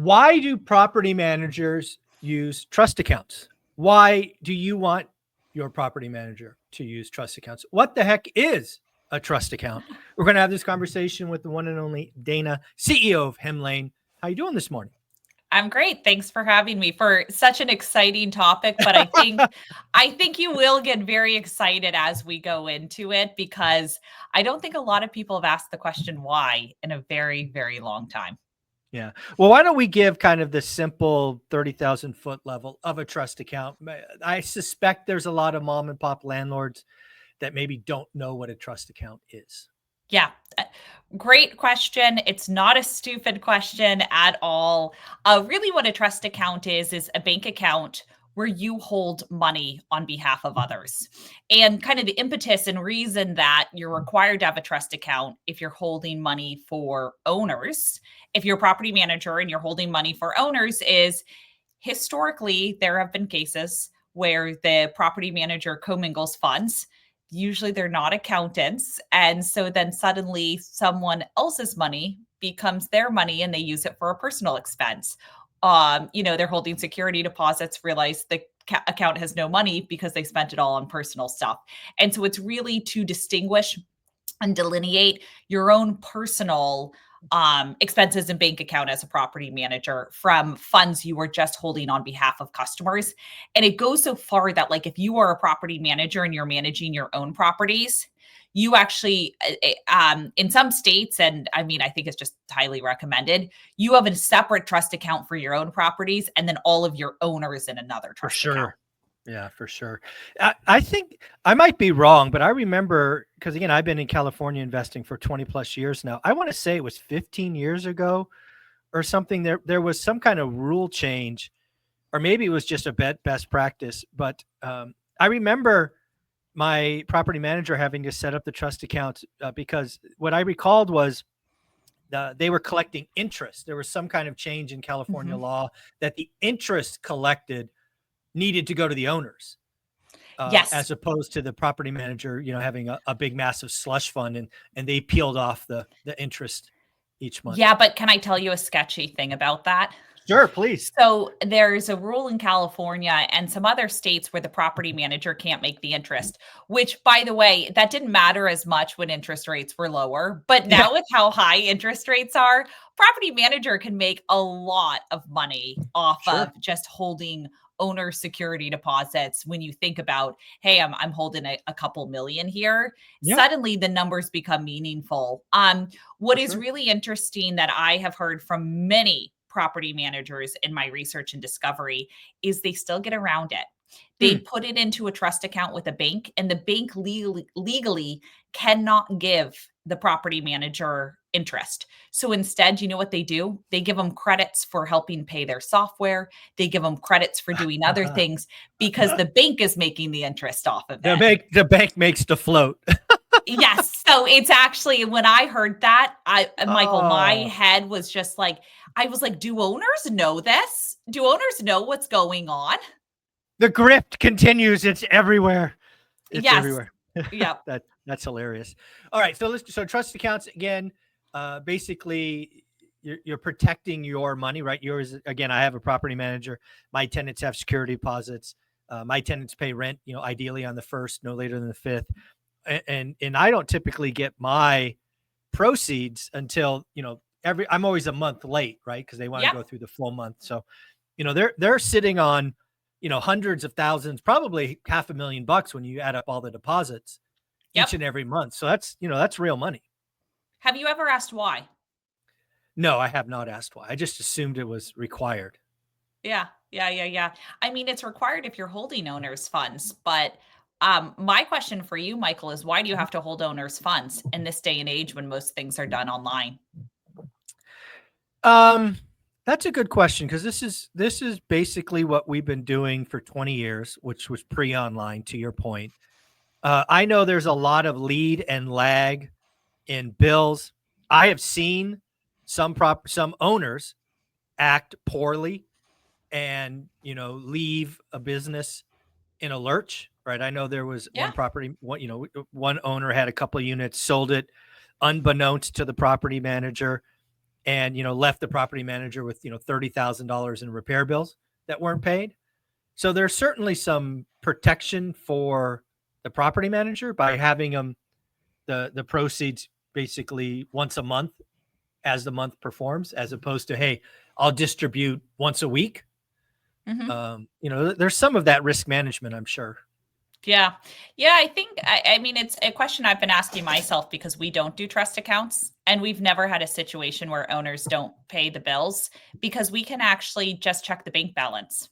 Why do property managers use trust accounts? Why do you want your property manager to use trust accounts? What the heck is a trust account? We're going to have this conversation with the one and only Dana, CEO of Hemlane. How you doing this morning? I'm great. Thanks for having me for such an exciting topic, but I think you will get very excited as we go into it because I don't think a lot of people have asked the question why in a very, very long time. Yeah. Well, why don't we give kind of the simple 30,000 foot level of a trust account? I suspect there's a lot of mom and pop landlords that maybe don't know what a trust account is. Yeah. Great question. It's not a stupid question at all. Really, what a trust account is a bank account where you hold money on behalf of others. And kind of the impetus and reason that you're required to have a trust account if you're holding money for owners, if you're a property manager and you're holding money for owners, is historically there have been cases where the property manager commingles funds. Usually they're not accountants. And so then suddenly someone else's money becomes their money and they use it for a personal expense. They're holding security deposits, realize the account has no money because they spent it all on personal stuff. And so it's really to distinguish and delineate your own personal expenses and bank account as a property manager from funds you were just holding on behalf of customers. And it goes so far that, like, if you are a property manager and you're managing your own properties, you actually, in some states, and I mean, I think it's just highly recommended, you have a separate trust account for your own properties and then all of your owners in another trust account. Yeah, for sure. I think I might be wrong, but I remember because again, I've been in California investing for 20 plus years now. I want to say it was 15 years ago or something. There was some kind of rule change, or maybe it was just a best practice. But I remember my property manager having to set up the trust account because what I recalled was they were collecting interest. There was some kind of change in California law that the interest collected needed to go to the owners Yes. as opposed to the property manager, having a big, massive slush fund and they peeled off the interest each month. Yeah, but can I tell you a sketchy thing about that? Sure, please. So there's a rule in California and some other states where the property manager can't make the interest, which, by the way, that didn't matter as much when interest rates were lower. But now with how high interest rates are, property manager can make a lot of money off of just holding owner security deposits. When you think about, hey, I'm holding a couple million here, suddenly the numbers become meaningful. What is really interesting that I have heard from many property managers in my research and discovery is they still get around it. They put it into a trust account with a bank, and the bank legally cannot give the property manager interest. So instead, you know what they do? They give them credits for helping pay their software. They give them credits for doing other things because the bank is making the interest off of it. The bank makes the float. Yes. So it's actually, when I heard that, Michael, my head was just like, I was like, do owners know this? Do owners know what's going on? The grift continues. It's everywhere. It's everywhere. Yeah. That's hilarious. All right. So trust accounts again, basically you're protecting your money, right? Yours, again, I have a property manager. My tenants have security deposits. My tenants pay rent, ideally on the 1st, no later than the 5th. And I don't typically get my proceeds until, I'm always a month late, right? Because they want to go through the full month. So, they're sitting on, hundreds of thousands, probably $500,000 when you add up all the deposits each and every month. So that's real money. Have you ever asked why? No, I have not asked why. I just assumed it was required. Yeah. I mean, it's required if you're holding owners' funds, but my question for you, Michael, is why do you have to hold owners' funds in this day and age when most things are done online? That's a good question, because this is basically what we've been doing for 20 years, which was pre-online, to your point. I know there's a lot of lead and lag in bills. I have seen some owners act poorly and leave a business in a lurch, right? I know there was one property, one owner had a couple of units, sold it unbeknownst to the property manager, and, left the property manager with, $30,000 in repair bills that weren't paid. So there's certainly some protection for the property manager by having them the proceeds basically once a month as the month performs, as opposed to, hey, I'll distribute once a week. There's some of that risk management, I'm sure. Yeah. Yeah. I mean, it's a question I've been asking myself because we don't do trust accounts and we've never had a situation where owners don't pay the bills because we can actually just check the bank balance.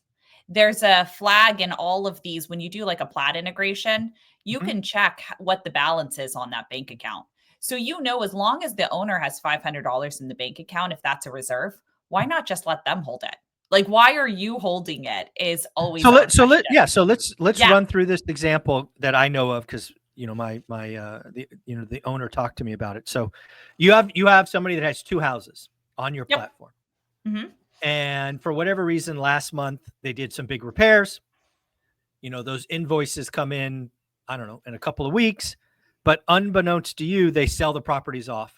There's a flag in all of these. When you do like a plat integration, you can check what the balance is on that bank account. So, as long as the owner has $500 in the bank account, if that's a reserve, why not just let them hold it? Like, why are you holding it is always our question. So let's run through this example that I know of, because the owner talked to me about it. So you have somebody that has 2 houses on your platform, and for whatever reason, last month they did some big repairs. Those invoices come in, I don't know, in a couple of weeks, but unbeknownst to you, they sell the properties off.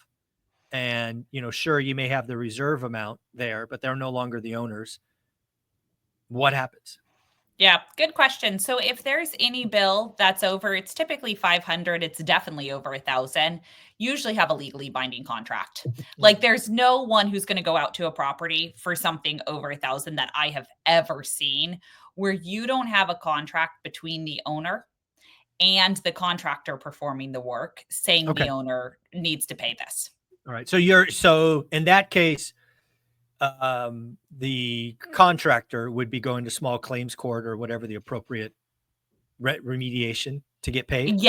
And, sure, you may have the reserve amount there, but they're no longer the owners. What happens? Yeah, good question. So if there's any bill that's over, it's typically 500, it's definitely over 1,000, usually have a legally binding contract. Like there's no one who's going to go out to a property for something over 1,000 that I have ever seen where you don't have a contract between the owner and the contractor performing the work saying the owner needs to pay this. All right. So in that case, the contractor would be going to small claims court or whatever the appropriate remediation to get paid.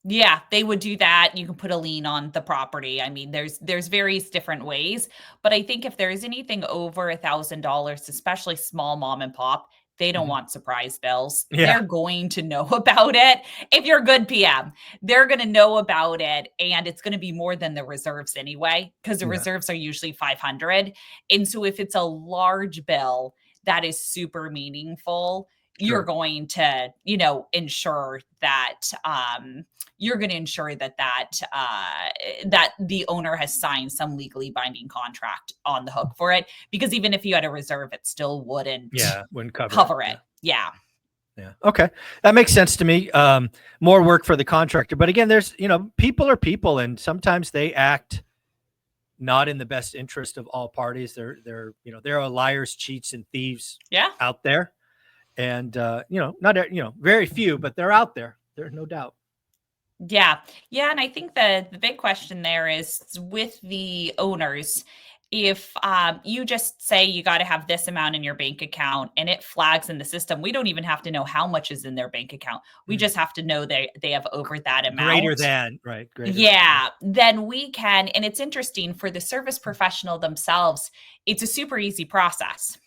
Yeah, they would do that. You can put a lien on the property. I mean, there's various different ways, but I think if there's anything over $1,000, especially small mom and pop, they don't want surprise bills. They're going to know about it. If you're a good PM, they're going to know about it, and it's going to be more than the reserves anyway, because the reserves are usually 500. And so if it's a large bill that is super meaningful, you're going to, ensure that that the owner has signed some legally binding contract on the hook for it. Because even if you had a reserve, it still wouldn't cover it. Yeah. Okay. That makes sense to me. More work for the contractor. But again, there's, people are people, and sometimes they act not in the best interest of all parties. There are liars, cheats, and thieves out there. And, very few, but they're out there. There's no doubt. Yeah. Yeah. And I think the big question there is with the owners, if you just say you got to have this amount in your bank account and it flags in the system, we don't even have to know how much is in their bank account. We just have to know they have over that amount. Greater than. Then we can. And it's interesting for the service professional themselves. It's a super easy process.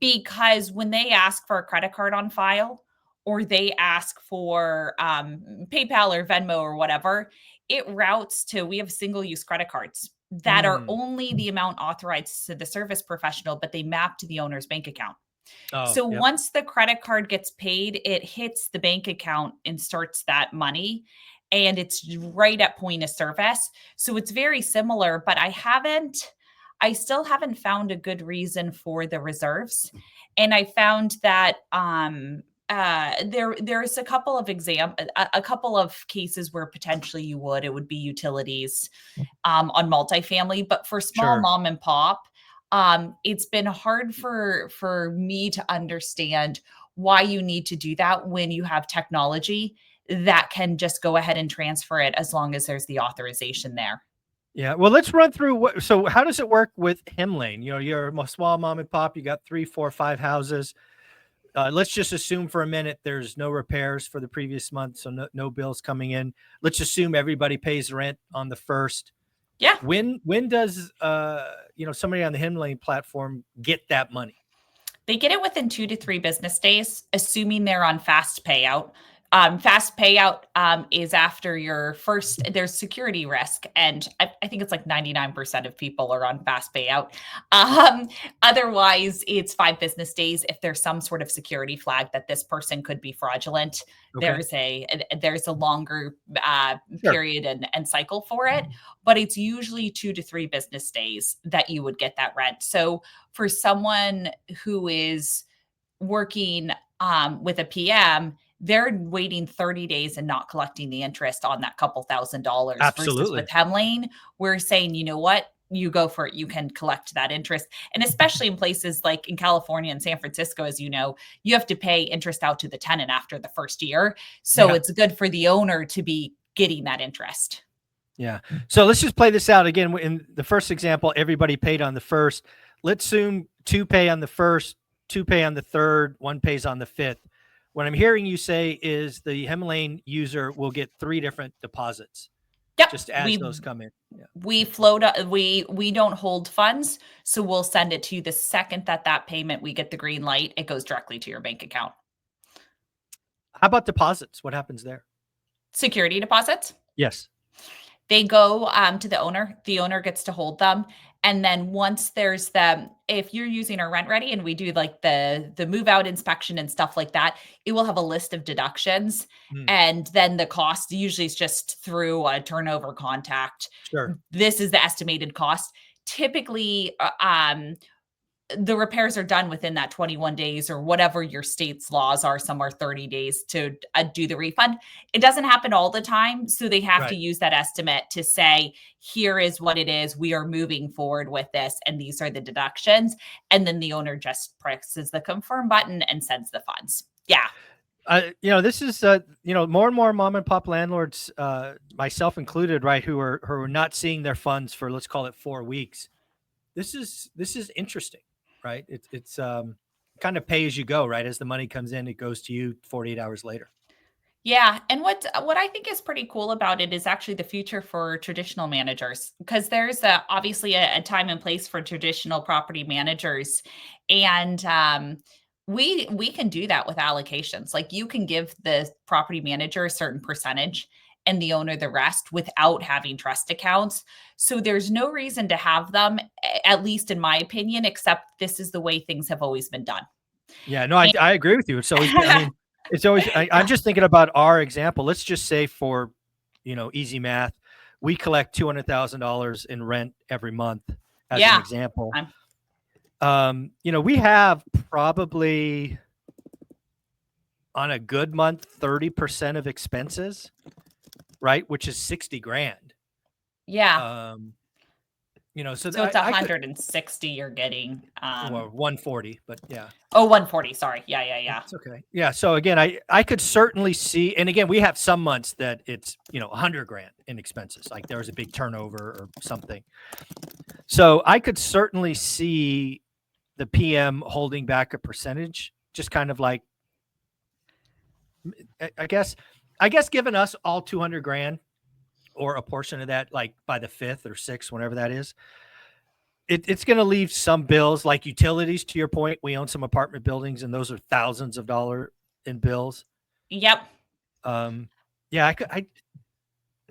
Because when they ask for a credit card on file or they ask for PayPal or Venmo or whatever, it routes to, we have single-use credit cards that are only the amount authorized to the service professional, but they map to the owner's bank account. Once the credit card gets paid, it hits the bank account and starts that money. And it's right at point of service. So it's very similar, but I still haven't found a good reason for the reserves. And I found that there's a couple of cases where potentially it would be utilities on multifamily, but for small mom and pop, it's been hard for me to understand why you need to do that when you have technology that can just go ahead and transfer it as long as there's the authorization there. Yeah. Well, let's run through so how does it work with Hemlane? You're a small mom and pop, you got 3, 4, 5 houses. Let's just assume for a minute there's no repairs for the previous month, so no bills coming in. Let's assume everybody pays rent on the 1st. Yeah. When does somebody on the Hemlane platform get that money? They get it within 2 to 3 business days, assuming they're on fast payout. Fast payout is after your first, there's security risk. And I think it's like 99% of people are on fast payout. Otherwise, it's 5 business days. If there's some sort of security flag that this person could be fraudulent, Okay. there's a longer Sure. period and cycle for it. But it's usually 2 to 3 business days that you would get that rent. So for someone who is working with a PM, they're waiting 30 days and not collecting the interest on that couple $1,000 versus with Absolutely. Hemlane, we're saying, you know what? You go for it. You can collect that interest. And especially in places like in California and San Francisco, as you know, you have to pay interest out to the tenant after the first year. So Yeah. it's good for the owner to be getting that interest. Yeah. So let's just play this out again. In the first example, everybody paid on the first. Let's assume 2 pay on the first, 2 pay on the third, 1 pays on the fifth. What I'm hearing you say is the Hemlane user will get 3 different deposits Yep. just as those come in. Yeah. We float, we don't hold funds. So we'll send it to you the second that payment, we get the green light, it goes directly to your bank account. How about deposits? What happens there? Security deposits. Yes. They go to the owner gets to hold them. And then once there's if you're using our Rent Ready and we do like the move out inspection and stuff like that, it will have a list of deductions. And then the cost usually is just through a turnover contact. Sure. This is the estimated cost. Typically, the repairs are done within that 21 days or whatever your state's laws are. Some are 30 days to do the refund. It doesn't happen all the time. So they have to use that estimate to say, here is what it is. We are moving forward with this. And these are the deductions. And then the owner just presses the confirm button and sends the funds. Yeah. This is, more and more mom and pop landlords, myself included, right, who are not seeing their funds for, let's call it 4 weeks. This is interesting, right? It's kind of pay as you go, right? As the money comes in, it goes to you 48 hours later. Yeah, and what I think is pretty cool about it is actually the future for traditional managers, because there's obviously a time and place for traditional property managers, and we can do that with allocations. Like you can give the property manager a certain percentage and the owner the rest without having trust accounts. So there's no reason to have them, at least in my opinion, except this is the way things have always been done. Yeah, no, I agree with you. It's always been, I mean, it's always, I'm just thinking about our example. Let's just say for, easy math, we collect $200,000 in rent every month as an example. We have probably on a good month, 30% of expenses, right? Which is 60 grand. Yeah. So it's 160 you're getting. Or 140, but yeah. Oh, 140. Sorry. Yeah. It's okay. Yeah. So again, I could certainly see, and again, we have some months that it's, 100 grand in expenses. Like there was a big turnover or something. So I could certainly see the PM holding back a percentage, just kind of like, I guess giving us all 200 grand or a portion of that, like by the 5th or 6th, whenever that is, it's going to leave some bills like utilities. To your point, we own some apartment buildings and those are thousands of dollars in bills. Yep. Yeah.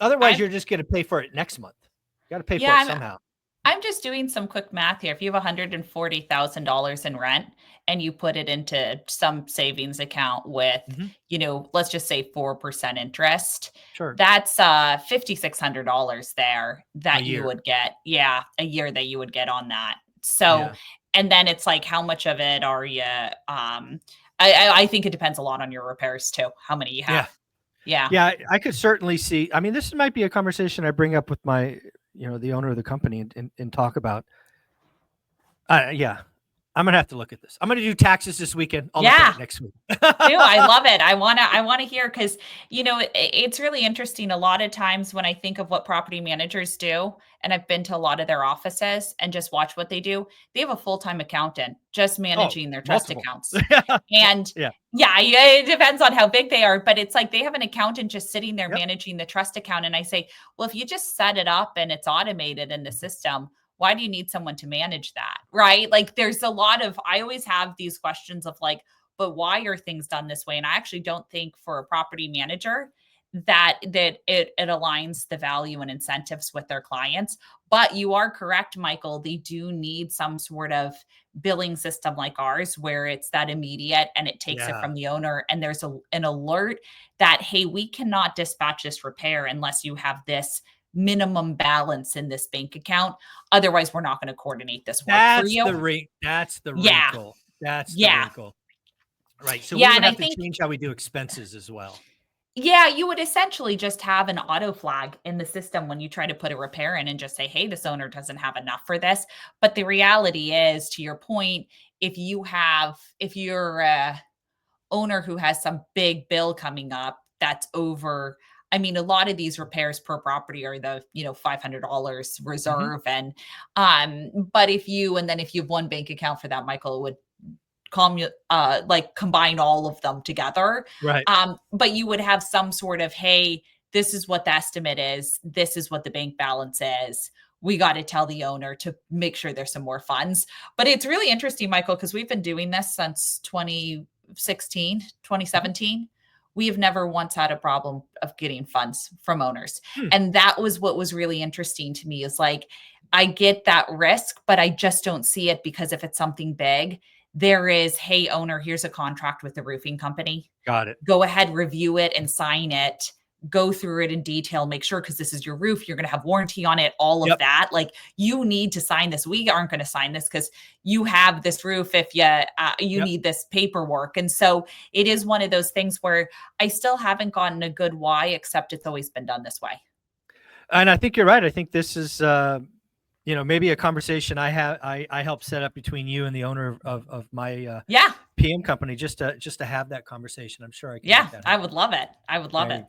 Otherwise you're just going to pay for it next month. You got to pay for it somehow. I'm just doing some quick math here. If you have $140,000 in rent and you put it into some savings account with, let's just say 4% interest, sure, that's $5,600 there that you would get. Yeah, a year that you would get on that. So, and then it's like, how much of it are you? I think it depends a lot on your repairs too. How many you have? Yeah. I could certainly see. I mean, this might be a conversation I bring up with my, the owner of the company and talk about. I'm going to have to look at this. I'm going to do taxes this weekend. I'll look at it next week. I love it. I want to hear, because, it's really interesting. A lot of times when I think of what property managers do, and I've been to a lot of their offices and just watch what they do, they have a full-time accountant just managing their trust accounts. And it depends on how big they are, but it's like they have an accountant just sitting there managing the trust account. And I say, well, if you just set it up and it's automated in the system, why do you need someone to manage that? Right? Like there's a lot of, I always have these questions of like, but why are things done this way? And I actually don't think for a property manager that it aligns the value and incentives with their clients. But you are correct, Michael. They do need some sort of billing system like ours where it's that immediate and it takes it Yeah. from the owner. And there's an alert that, hey, we cannot dispatch this repair unless you have this minimum balance in this bank account. Otherwise, we're not going to coordinate this work for you. That's the Yeah. wrinkle. That's the Yeah. wrinkle. Right. So Yeah, we would and I have to think change how we do expenses as well. yeah, you would essentially just have an auto flag in the system when you try to put a repair in and just say, hey, this owner doesn't have enough for this. But the reality is, to your point, if you're a owner who has some big bill coming up that's over, I mean, a lot of these repairs per property are the, $500 reserve. And but if you have one bank account for that, Michael, it would combine all of them together. Right. But you would have some sort of, hey, this is what the estimate is. This is what the bank balance is. We got to tell the owner to make sure there's some more funds. But it's really interesting, Michael, because we've been doing this since 2017. We have never once had a problem of getting funds from owners. And that was what was really interesting to me, is like, I get that risk, but I just don't see it, because if it's something big, there is, hey, owner, here's a contract with the roofing company. Got it. Go ahead, review it and sign it. Go through it in detail, make sure, because this is your roof, you're going to have warranty on it, all of that. Like, you need to sign this. We aren't going to sign this because you have this roof if you need this paperwork. And so it is one of those things where I still haven't gotten a good why, except it's always been done this way. And I think you're right. I think this is, maybe a conversation I helped set up between you and the owner of my PM company, just to have that conversation. I'm sure I can. Yeah, I would love it. I would love it.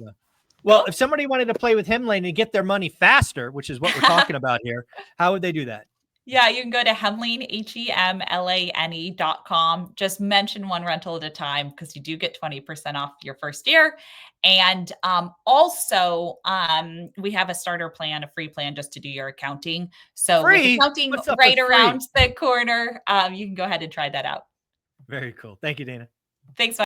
Well, if somebody wanted to play with Hemlane and get their money faster, which is what we're talking about here, how would they do that? Yeah, you can go to Hemlane, HEMLANE.com. Just mention one rental at a time, because you do get 20% off your first year. And also, we have a starter plan, a free plan just to do your accounting. So with accounting right around the corner, you can go ahead and try that out. Very cool. Thank you, Dana. Thanks.